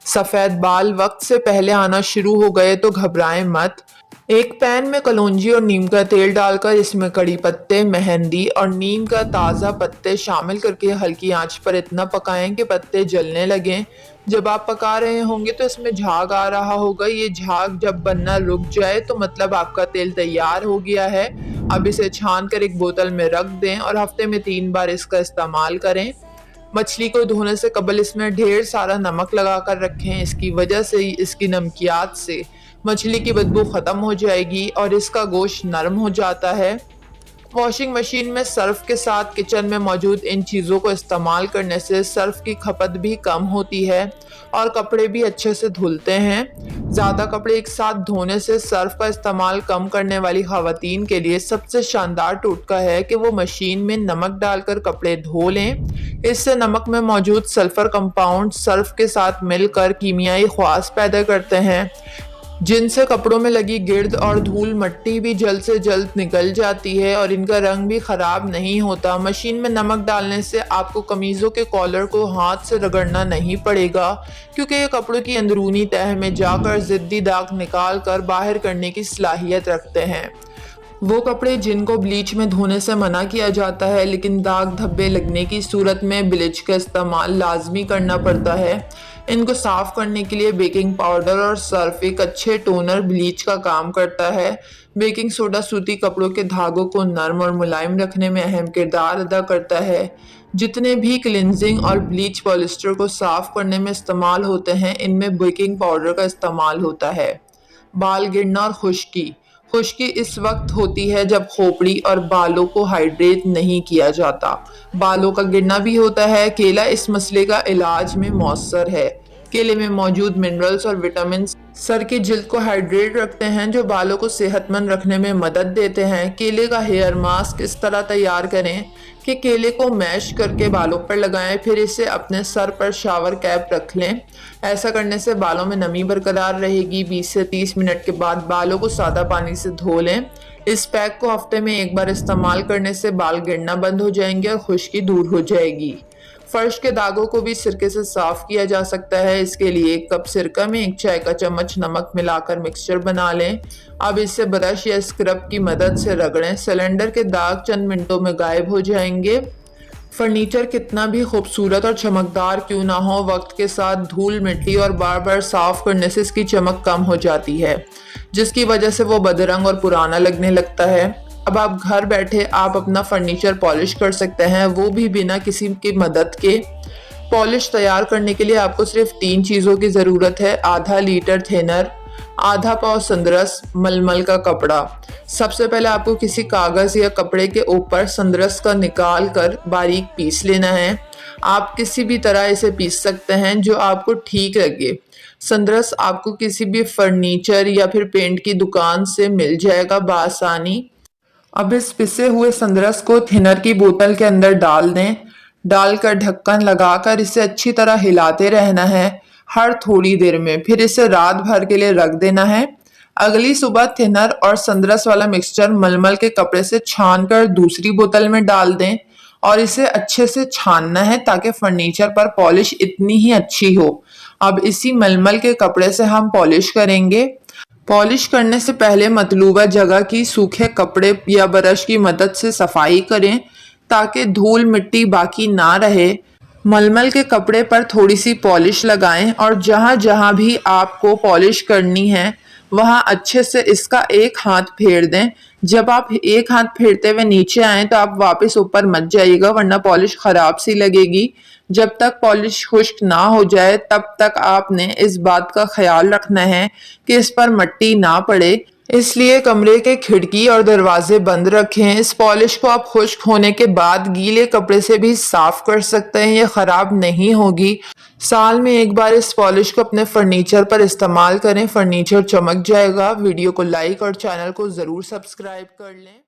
सफ़ेद बाल वक्त से पहले आना शुरू हो गए तो घबराएं मत। एक पैन में कलौंजी और नीम का तेल डालकर इसमें कड़ी पत्ते, मेहंदी और नीम का ताज़ा पत्ते शामिल करके हल्की आंच पर इतना पकाएं कि पत्ते जलने लगें। जब आप पका रहे होंगे तो इसमें झाग आ रहा होगा। ये झाग जब बनना रुक जाए तो मतलब आपका तेल तैयार हो गया है। अब इसे छान कर एक बोतल में रख दें और हफ्ते में 3 बार इसका इस्तेमाल करें। मछली को धोने से कबल इसमें ढेर सारा नमक लगा कर रखें। इसकी वजह से इसकी नमकियात से मछली की बदबू ख़त्म हो जाएगी और इसका गोश्त नरम हो जाता है। वॉशिंग मशीन में सर्फ के साथ किचन में मौजूद इन चीज़ों को इस्तेमाल करने से सर्फ की खपत भी कम होती है और कपड़े भी अच्छे से धुलते हैं। ज़्यादा कपड़े एक साथ धोने से सर्फ का इस्तेमाल कम करने वाली ख़वातीन के लिए सबसे शानदार टोटका है कि वो मशीन में नमक डालकर कपड़े धो लें। इससे नमक में मौजूद सल्फ़र कंपाउंड सर्फ के साथ मिलकर कीमियाई ख़वास पैदा करते हैं, जिनसे कपड़ों में लगी गिर्द और धूल मट्टी भी जल्द से जल्द निकल जाती है और इनका रंग भी ख़राब नहीं होता। मशीन में नमक डालने से आपको कमीज़ों के कॉलर को हाथ से रगड़ना नहीं पड़ेगा, क्योंकि ये कपड़ों की अंदरूनी तह में जाकर ज़िद्दी दाग निकाल कर बाहर करने की सलाहियत रखते हैं। वो कपड़े जिनको ब्लीच में धोने से मना किया जाता है लेकिन दाग धब्बे लगने की सूरत में ब्लीच का इस्तेमाल लाजमी करना पड़ता है, इनको साफ़ करने के लिए बेकिंग पाउडर और सर्फ एक अच्छे टोनर ब्लीच का काम करता है। बेकिंग सोडा सूती कपड़ों के धागों को नरम और मुलायम रखने में अहम किरदार अदा करता है। जितने भी क्लिनजिंग और ब्लीच पॉलिस्टर को साफ़ करने में इस्तेमाल होते हैं, इनमें बेकिंग पाउडर का इस्तेमाल होता है। बाल गिरना और खुश्की खुश्की इस वक्त होती है जब खोपड़ी और बालों को हाइड्रेट नहीं किया जाता। बालों का गिरना भी होता है। केला इस मसले का इलाज में मौसर है। केले में मौजूद मिनरल्स और विटामिन सर की जिल्द को हाइड्रेट रखते हैं, जो बालों को सेहतमंद रखने में मदद देते हैं। केले का हेयर मास्क इस तरह तैयार करें कि केले को मैश करके बालों पर लगाएं, फिर इसे अपने सर पर शावर कैप रख लें। ऐसा करने से बालों में नमी बरकरार रहेगी। 20 से 30 मिनट के बाद बालों को सादा पानी से धो लें। इस पैक को हफ्ते में 1 बार इस्तेमाल करने से बाल गिरना बंद हो जाएंगे और खुश्की दूर हो जाएगी। फर्श के दागों को भी सिरके से साफ किया जा सकता है। इसके लिए 1 कप सिरका में 1 चाय का चम्मच नमक मिलाकर मिक्सचर बना लें। अब इसे ब्रश या स्क्रब की मदद से रगड़ें। सिलेंडर के दाग चंद मिनटों में गायब हो जाएंगे। फर्नीचर कितना भी खूबसूरत और चमकदार क्यों ना हो, वक्त के साथ धूल मिट्टी और बार बार साफ करने से इसकी चमक कम हो जाती है, जिसकी वजह से वो बदरंग और पुराना लगने लगता है। अब आप घर बैठे आप अपना फर्नीचर पॉलिश कर सकते हैं, वो भी बिना किसी की मदद के। पॉलिश तैयार करने के लिए आपको सिर्फ 3 चीज़ों की ज़रूरत है: आधा लीटर थिनर, आधा पाव संदरस, मलमल का कपड़ा। सबसे पहले आपको किसी कागज़ या कपड़े के ऊपर संदरस का निकाल कर बारीक पीस लेना है। आप किसी भी तरह इसे पीस सकते हैं जो आपको ठीक लगे। संदरस आपको किसी भी फर्नीचर या फिर पेंट की दुकान से मिल जाएगा बआसानी। अब इस पिसे हुए संदरस को थिनर की बोतल के अंदर डाल दें। डालकर ढक्कन लगाकर इसे अच्छी तरह हिलाते रहना है हर थोड़ी देर में, फिर इसे रात भर के लिए रख देना है। अगली सुबह थिनर और संदरस वाला मिक्सचर मलमल के कपड़े से छानकर दूसरी बोतल में डाल दें और इसे अच्छे से छानना है ताकि फर्नीचर पर पॉलिश इतनी ही अच्छी हो। अब इसी मलमल के कपड़े से हम पॉलिश करेंगे। पॉलिश करने से पहले मतलूबा जगह की सूखे कपड़े या ब्रश की मदद से सफाई करें ताकि धूल मिट्टी बाकी ना रहे। मलमल के कपड़े पर थोड़ी सी पॉलिश लगाएं और जहां जहां भी आपको पॉलिश करनी है वहां अच्छे से इसका एक हाथ फेर दें। जब आप एक हाथ फेरते हुए नीचे आए तो आप वापस ऊपर मत जाइएगा, वरना पॉलिश खराब सी लगेगी। जब तक पॉलिश खुश्क ना हो जाए तब तक आपने इस बात का ख्याल रखना है कि इस पर मिट्टी ना पड़े, इसलिए कमरे के खिड़की और दरवाजे बंद रखें। इस पॉलिश को आप खुश्क होने के बाद गीले कपड़े से भी साफ कर सकते हैं, ये खराब नहीं होगी। साल में 1 बार इस पॉलिश को अपने फर्नीचर पर इस्तेमाल करें, फर्नीचर चमक जाएगा। वीडियो को लाइक और चैनल को ज़रूर सब्सक्राइब कर लें।